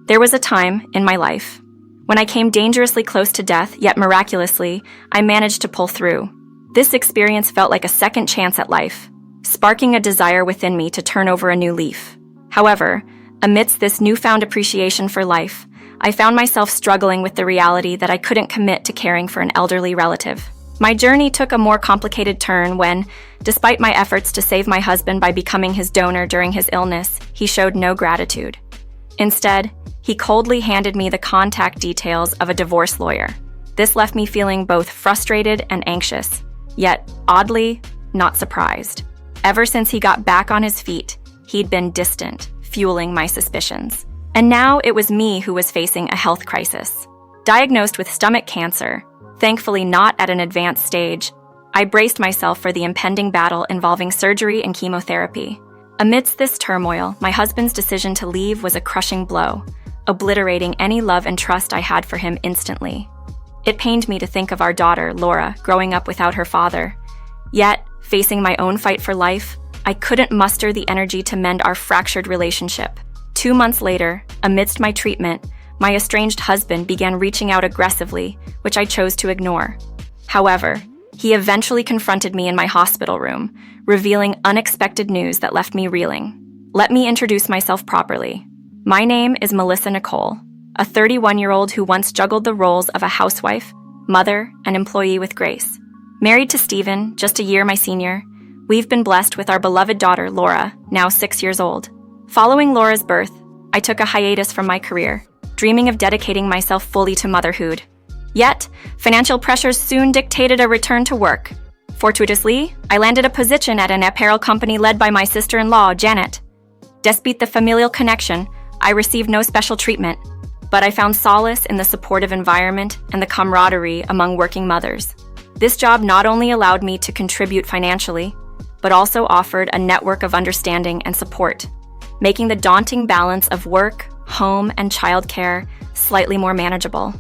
There was a time in my life when I came dangerously close to death, yet miraculously, I managed to pull through. This experience felt like a second chance at life, sparking a desire within me to turn over a new leaf. However, amidst this newfound appreciation for life, I found myself struggling with the reality that I couldn't commit to caring for an elderly relative. My journey took a more complicated turn when, despite my efforts to save my husband by becoming his donor during his illness, he showed no gratitude. Instead, he coldly handed me the contact details of a divorce lawyer. This left me feeling both frustrated and anxious, yet, oddly, not surprised. Ever since he got back on his feet, he'd been distant, fueling my suspicions. And now it was me who was facing a health crisis. Diagnosed with stomach cancer, thankfully not at an advanced stage, I braced myself for the impending battle involving surgery and chemotherapy. Amidst this turmoil, my husband's decision to leave was a crushing blow, obliterating any love and trust I had for him instantly. It pained me to think of our daughter, Laura, growing up without her father. Yet, facing my own fight for life, I couldn't muster the energy to mend our fractured relationship. 2 months later, amidst my treatment, my estranged husband began reaching out aggressively, which I chose to ignore. However, he eventually confronted me in my hospital room, revealing unexpected news that left me reeling. Let me introduce myself properly. My name is Melissa Nicole, a 31-year-old who once juggled the roles of a housewife, mother, and employee with grace. Married to Stephen, just a year my senior, we've been blessed with our beloved daughter, Laura, now 6 years old. Following Laura's birth, I took a hiatus from my career, dreaming of dedicating myself fully to motherhood. Yet, financial pressures soon dictated a return to work. Fortuitously, I landed a position at an apparel company led by my sister-in-law, Janet. Despite the familial connection, I received no special treatment, but I found solace in the supportive environment and the camaraderie among working mothers. This job not only allowed me to contribute financially, but also offered a network of understanding and support, making the daunting balance of work, home, and childcare slightly more manageable.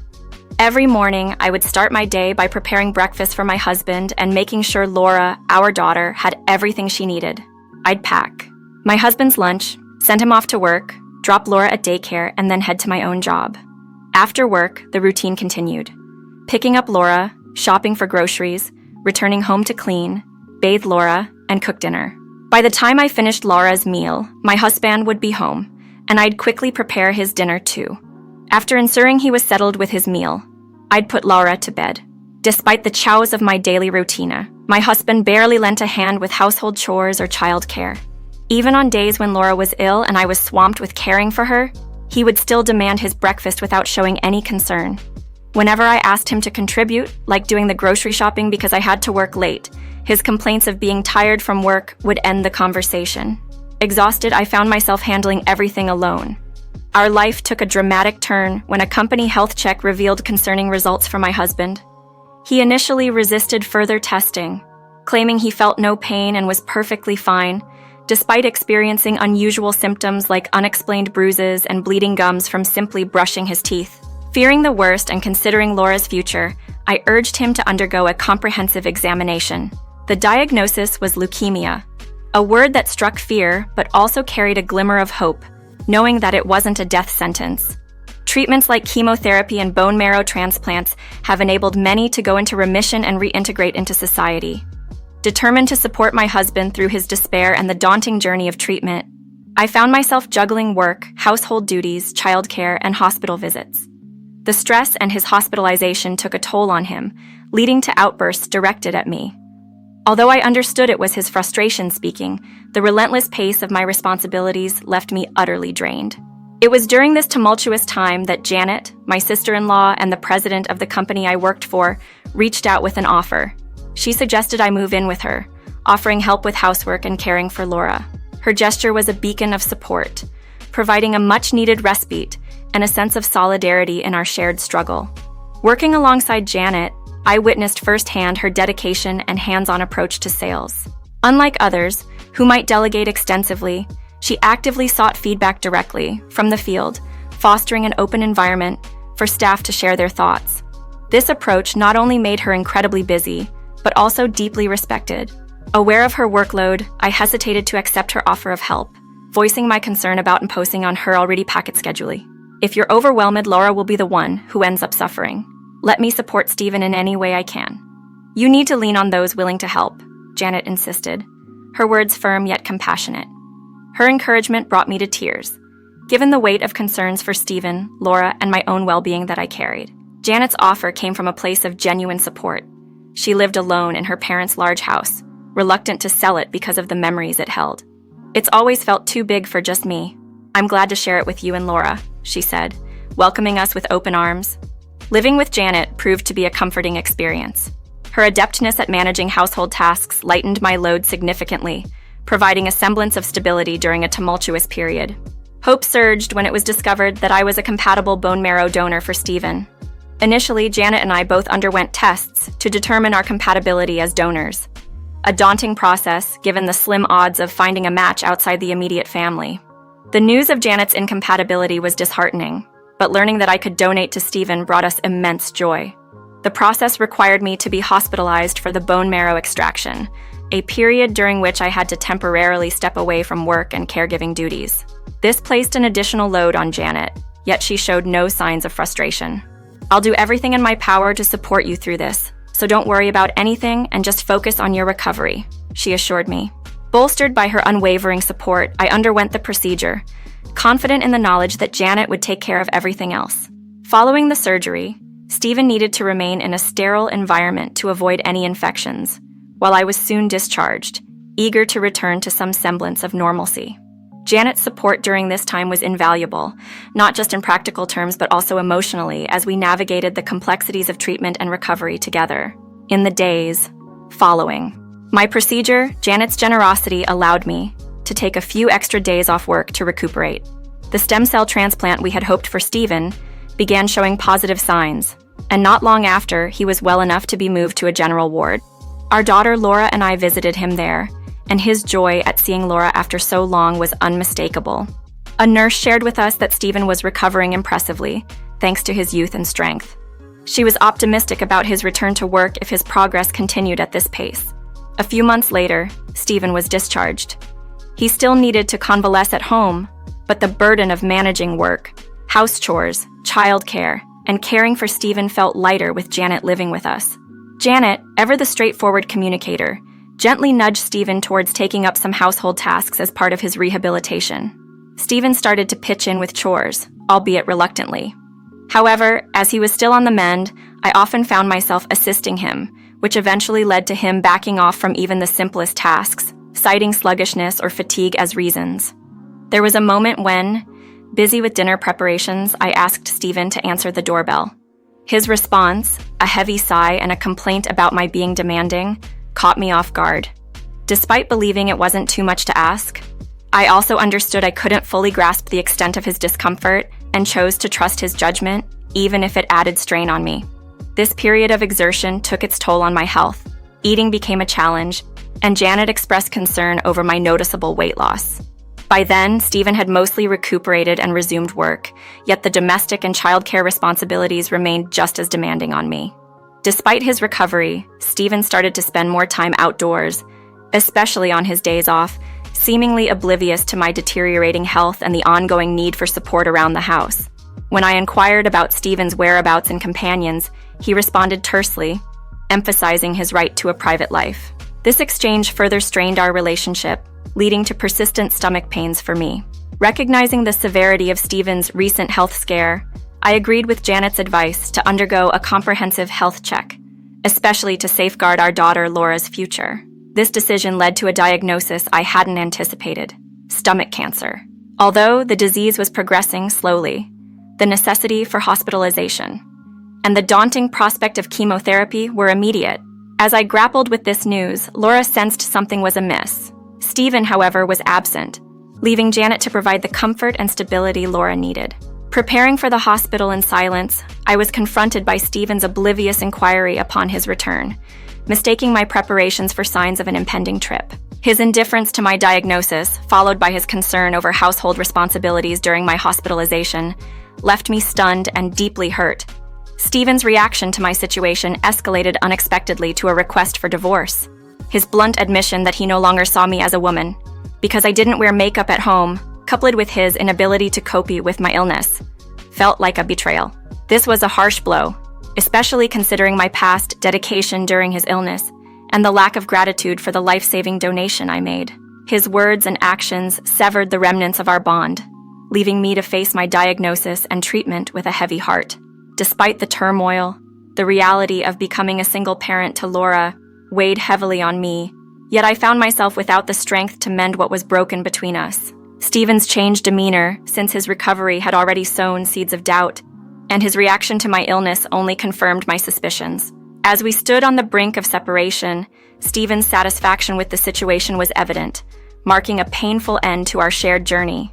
Every morning, I would start my day by preparing breakfast for my husband and making sure Laura, our daughter, had everything she needed. I'd pack my husband's lunch, send him off to work, drop Laura at daycare, and then head to my own job. After work, the routine continued. Picking up Laura, shopping for groceries, returning home to clean, bathe Laura, and cook dinner. By the time I finished Laura's meal, my husband would be home, and I'd quickly prepare his dinner too. After ensuring he was settled with his meal, I'd put Laura to bed. Despite the chows of my daily routine, my husband barely lent a hand with household chores or childcare. Even on days when Laura was ill and I was swamped with caring for her, he would still demand his breakfast without showing any concern. Whenever I asked him to contribute, like doing the grocery shopping because I had to work late, his complaints of being tired from work would end the conversation. Exhausted, I found myself handling everything alone. Our life took a dramatic turn when a company health check revealed concerning results for my husband. He initially resisted further testing, claiming he felt no pain and was perfectly fine, despite experiencing unusual symptoms like unexplained bruises and bleeding gums from simply brushing his teeth. Fearing the worst and considering Laura's future, I urged him to undergo a comprehensive examination. The diagnosis was leukemia, a word that struck fear but also carried a glimmer of hope, knowing that it wasn't a death sentence. Treatments like chemotherapy and bone marrow transplants have enabled many to go into remission and reintegrate into society. Determined to support my husband through his despair and the daunting journey of treatment, I found myself juggling work, household duties, childcare, and hospital visits. The stress and his hospitalization took a toll on him, leading to outbursts directed at me. Although I understood it was his frustration speaking, the relentless pace of my responsibilities left me utterly drained. It was during this tumultuous time that Janet, my sister-in-law and the president of the company I worked for, reached out with an offer. She suggested I move in with her, offering help with housework and caring for Laura. Her gesture was a beacon of support, providing a much-needed respite and a sense of solidarity in our shared struggle. Working alongside Janet, I witnessed firsthand her dedication and hands-on approach to sales. Unlike others, who might delegate extensively, she actively sought feedback directly from the field, fostering an open environment for staff to share their thoughts. This approach not only made her incredibly busy, but also deeply respected. Aware of her workload, I hesitated to accept her offer of help, voicing my concern about imposing on her already packed schedule. If you're overwhelmed, Laura will be the one who ends up suffering. Let me support Stephen in any way I can. You need to lean on those willing to help, Janet insisted, her words firm yet compassionate. Her encouragement brought me to tears, given the weight of concerns for Stephen, Laura, and my own well-being that I carried. Janet's offer came from a place of genuine support. She lived alone in her parents' large house, reluctant to sell it because of the memories it held. It's always felt too big for just me. I'm glad to share it with you and Laura, she said, welcoming us with open arms. Living with Janet proved to be a comforting experience. Her adeptness at managing household tasks lightened my load significantly, providing a semblance of stability during a tumultuous period. Hope surged when it was discovered that I was a compatible bone marrow donor for Stephen. Initially, Janet and I both underwent tests to determine our compatibility as donors. A daunting process, given the slim odds of finding a match outside the immediate family. The news of Janet's incompatibility was disheartening, but learning that I could donate to Stephen brought us immense joy. The process required me to be hospitalized for the bone marrow extraction, a period during which I had to temporarily step away from work and caregiving duties. This placed an additional load on Janet, yet she showed no signs of frustration. I'll do everything in my power to support you through this, so don't worry about anything and just focus on your recovery, she assured me. Bolstered by her unwavering support, I underwent the procedure, confident in the knowledge that Janet would take care of everything else. Following the surgery, Stephen needed to remain in a sterile environment to avoid any infections, while I was soon discharged, eager to return to some semblance of normalcy. Janet's support during this time was invaluable, not just in practical terms but also emotionally, as we navigated the complexities of treatment and recovery together. In the days following my procedure, Janet's generosity allowed me to take a few extra days off work to recuperate. The stem cell transplant we had hoped for Stephen began showing positive signs, and not long after, he was well enough to be moved to a general ward. Our daughter Laura and I visited him there, and his joy at seeing Laura after so long was unmistakable. A nurse shared with us that Stephen was recovering impressively, thanks to his youth and strength. She was optimistic about his return to work if his progress continued at this pace. A few months later, Stephen was discharged. He still needed to convalesce at home, but the burden of managing work, house chores, childcare, and caring for Stephen felt lighter with Janet living with us. Janet, ever the straightforward communicator, gently nudged Stephen towards taking up some household tasks as part of his rehabilitation. Stephen started to pitch in with chores, albeit reluctantly. However, as he was still on the mend, I often found myself assisting him, which eventually led to him backing off from even the simplest tasks, citing sluggishness or fatigue as reasons. There was a moment when, busy with dinner preparations, I asked Stephen to answer the doorbell. His response, a heavy sigh and a complaint about my being demanding, caught me off guard. Despite believing it wasn't too much to ask, I also understood I couldn't fully grasp the extent of his discomfort and chose to trust his judgment, even if it added strain on me. This period of exertion took its toll on my health. Eating became a challenge, and Janet expressed concern over my noticeable weight loss. By then, Stephen had mostly recuperated and resumed work, yet the domestic and childcare responsibilities remained just as demanding on me. Despite his recovery, Stephen started to spend more time outdoors, especially on his days off, seemingly oblivious to my deteriorating health and the ongoing need for support around the house. When I inquired about Stephen's whereabouts and companions, he responded tersely, emphasizing his right to a private life. This exchange further strained our relationship, leading to persistent stomach pains for me. Recognizing the severity of Stephen's recent health scare, I agreed with Janet's advice to undergo a comprehensive health check, especially to safeguard our daughter Laura's future. This decision led to a diagnosis I hadn't anticipated: stomach cancer. Although the disease was progressing slowly, the necessity for hospitalization and the daunting prospect of chemotherapy were immediate. As I grappled with this news, Laura sensed something was amiss. Stephen, however, was absent, leaving Janet to provide the comfort and stability Laura needed. Preparing for the hospital in silence, I was confronted by Stephen's oblivious inquiry upon his return, mistaking my preparations for signs of an impending trip. His indifference to my diagnosis, followed by his concern over household responsibilities during my hospitalization, left me stunned and deeply hurt. Stephen's reaction to my situation escalated unexpectedly to a request for divorce. His blunt admission that he no longer saw me as a woman, because I didn't wear makeup at home, coupled with his inability to cope with my illness, felt like a betrayal. This was a harsh blow, especially considering my past dedication during his illness and the lack of gratitude for the life-saving donation I made. His words and actions severed the remnants of our bond, leaving me to face my diagnosis and treatment with a heavy heart. Despite the turmoil, the reality of becoming a single parent to Laura weighed heavily on me, yet I found myself without the strength to mend what was broken between us. Stephen's changed demeanor since his recovery had already sown seeds of doubt, and his reaction to my illness only confirmed my suspicions. As we stood on the brink of separation, Stephen's satisfaction with the situation was evident, marking a painful end to our shared journey.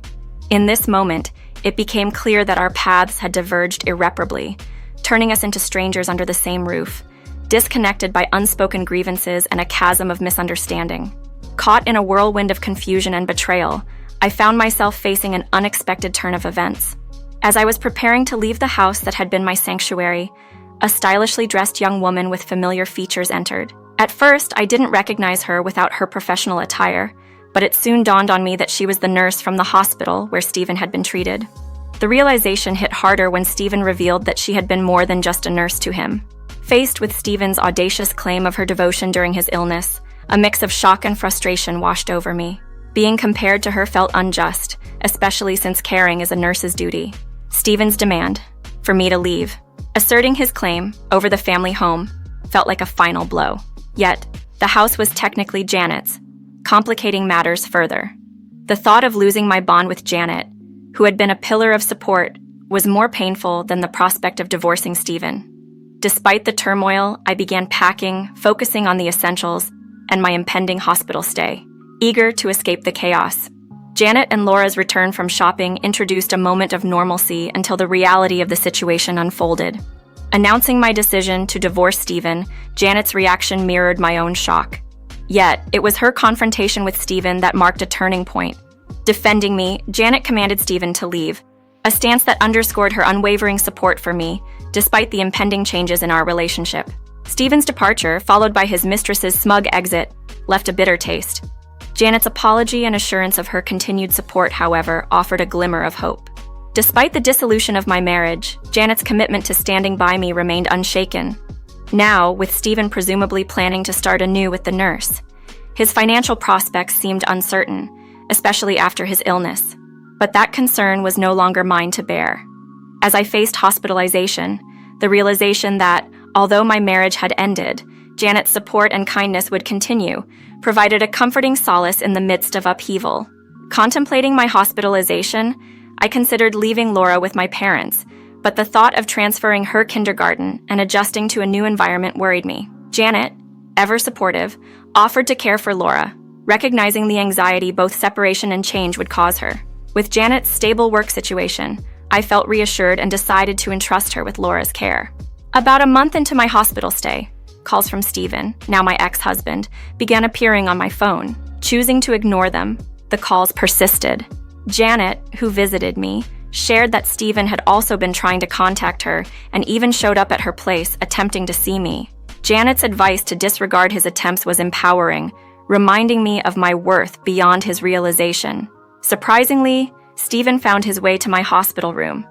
In this moment, it became clear that our paths had diverged irreparably, turning us into strangers under the same roof, disconnected by unspoken grievances and a chasm of misunderstanding. Caught in a whirlwind of confusion and betrayal, I found myself facing an unexpected turn of events. As I was preparing to leave the house that had been my sanctuary, a stylishly dressed young woman with familiar features entered. At first, I didn't recognize her without her professional attire, but it soon dawned on me that she was the nurse from the hospital where Stephen had been treated. The realization hit harder when Stephen revealed that she had been more than just a nurse to him. Faced with Stephen's audacious claim of her devotion during his illness, a mix of shock and frustration washed over me. Being compared to her felt unjust, especially since caring is a nurse's duty. Stephen's demand for me to leave, asserting his claim over the family home, felt like a final blow. Yet, the house was technically Janet's, complicating matters further. The thought of losing my bond with Janet, who had been a pillar of support, was more painful than the prospect of divorcing Stephen. Despite the turmoil, I began packing, focusing on the essentials and my impending hospital stay, eager to escape the chaos. Janet and Laura's return from shopping introduced a moment of normalcy until the reality of the situation unfolded. Announcing my decision to divorce Stephen, Janet's reaction mirrored my own shock. Yet, it was her confrontation with Stephen that marked a turning point. Defending me, Janet commanded Stephen to leave, a stance that underscored her unwavering support for me, despite the impending changes in our relationship. Stephen's departure, followed by his mistress's smug exit, left a bitter taste. Janet's apology and assurance of her continued support, however, offered a glimmer of hope. Despite the dissolution of my marriage, Janet's commitment to standing by me remained unshaken. Now, with Stephen presumably planning to start anew with the nurse, his financial prospects seemed uncertain, especially after his illness. But that concern was no longer mine to bear. As I faced hospitalization, the realization that, although my marriage had ended, Janet's support and kindness would continue, provided a comforting solace in the midst of upheaval. Contemplating my hospitalization, I considered leaving Laura with my parents, but the thought of transferring her kindergarten and adjusting to a new environment worried me. Janet, ever supportive, offered to care for Laura, recognizing the anxiety both separation and change would cause her. With Janet's stable work situation, I felt reassured and decided to entrust her with Laura's care. About a month into my hospital stay, calls from Stephen, now my ex-husband, began appearing on my phone. Choosing to ignore them, the calls persisted. Janet, who visited me, shared that Stephen had also been trying to contact her and even showed up at her place attempting to see me. Janet's advice to disregard his attempts was empowering, reminding me of my worth beyond his realization. Surprisingly, Stephen found his way to my hospital room.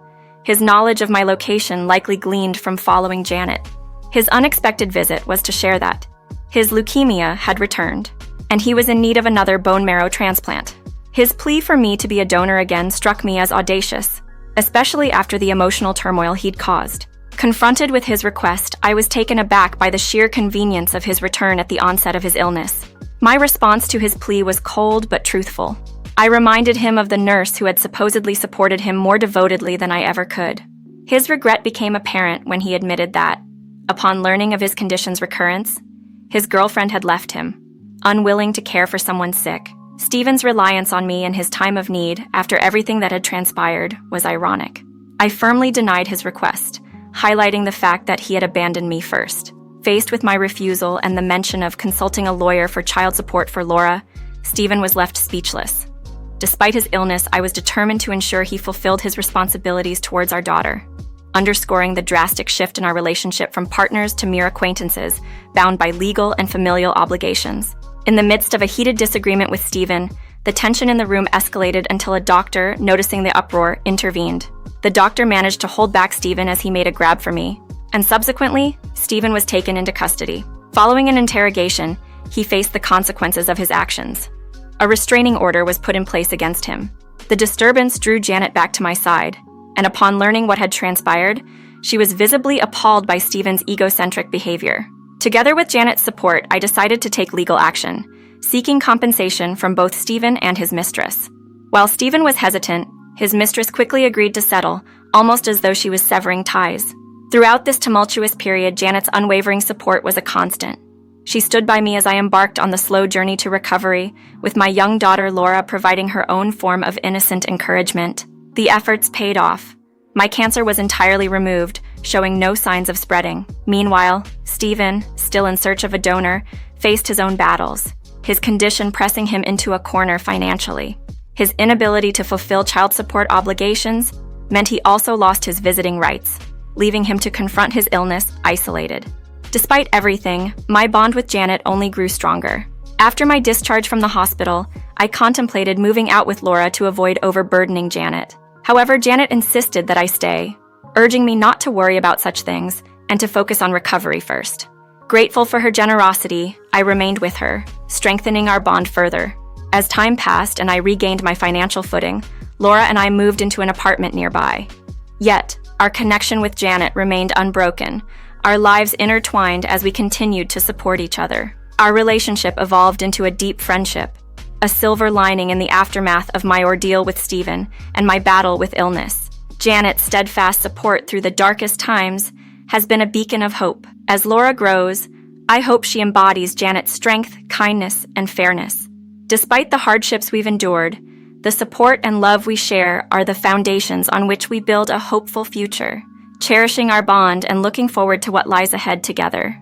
His knowledge of my location likely gleaned from following Janet. His unexpected visit was to share that his leukemia had returned, and he was in need of another bone marrow transplant. His plea for me to be a donor again struck me as audacious, especially after the emotional turmoil he'd caused. Confronted with his request, I was taken aback by the sheer convenience of his return at the onset of his illness. My response to his plea was cold but truthful. I reminded him of the nurse who had supposedly supported him more devotedly than I ever could. His regret became apparent when he admitted that, upon learning of his condition's recurrence, his girlfriend had left him, unwilling to care for someone sick. Stephen's reliance on me in his time of need, after everything that had transpired, was ironic. I firmly denied his request, highlighting the fact that he had abandoned me first. Faced with my refusal and the mention of consulting a lawyer for child support for Laura, Stephen was left speechless. Despite his illness, I was determined to ensure he fulfilled his responsibilities towards our daughter, underscoring the drastic shift in our relationship from partners to mere acquaintances, bound by legal and familial obligations. In the midst of a heated disagreement with Stephen, The tension in the room escalated until a doctor, noticing the uproar, intervened. The doctor managed to hold back Stephen as he made a grab for me, and subsequently, Stephen was taken into custody. Following an interrogation, he faced the consequences of his actions. A restraining order was put in place against him. The disturbance drew Janet back to my side, and upon learning what had transpired, she was visibly appalled by Stephen's egocentric behavior. Together with Janet's support, I decided to take legal action, seeking compensation from both Stephen and his mistress. While Stephen was hesitant, his mistress quickly agreed to settle, almost as though she was severing ties. Throughout this tumultuous period, Janet's unwavering support was a constant. She stood by me as I embarked on the slow journey to recovery, with my young daughter Laura providing her own form of innocent encouragement. The efforts paid off. My cancer was entirely removed, showing no signs of spreading. Meanwhile, Stephen, still in search of a donor, faced his own battles, his condition pressing him into a corner financially. His inability to fulfill child support obligations meant he also lost his visiting rights, leaving him to confront his illness isolated. Despite everything, my bond with Janet only grew stronger. After my discharge from the hospital, I contemplated moving out with Laura to avoid overburdening Janet. However, Janet insisted that I stay, urging me not to worry about such things and to focus on recovery first. Grateful for her generosity, I remained with her, strengthening our bond further. As time passed and I regained my financial footing, Laura and I moved into an apartment nearby. Yet, our connection with Janet remained unbroken, our lives intertwined as we continued to support each other. Our relationship evolved into a deep friendship, a silver lining in the aftermath of my ordeal with Stephen and my battle with illness. Janet's steadfast support through the darkest times has been a beacon of hope. As Laura grows, I hope she embodies Janet's strength, kindness, and fairness. Despite the hardships we've endured, the support and love we share are the foundations on which we build a hopeful future, cherishing our bond and looking forward to what lies ahead together.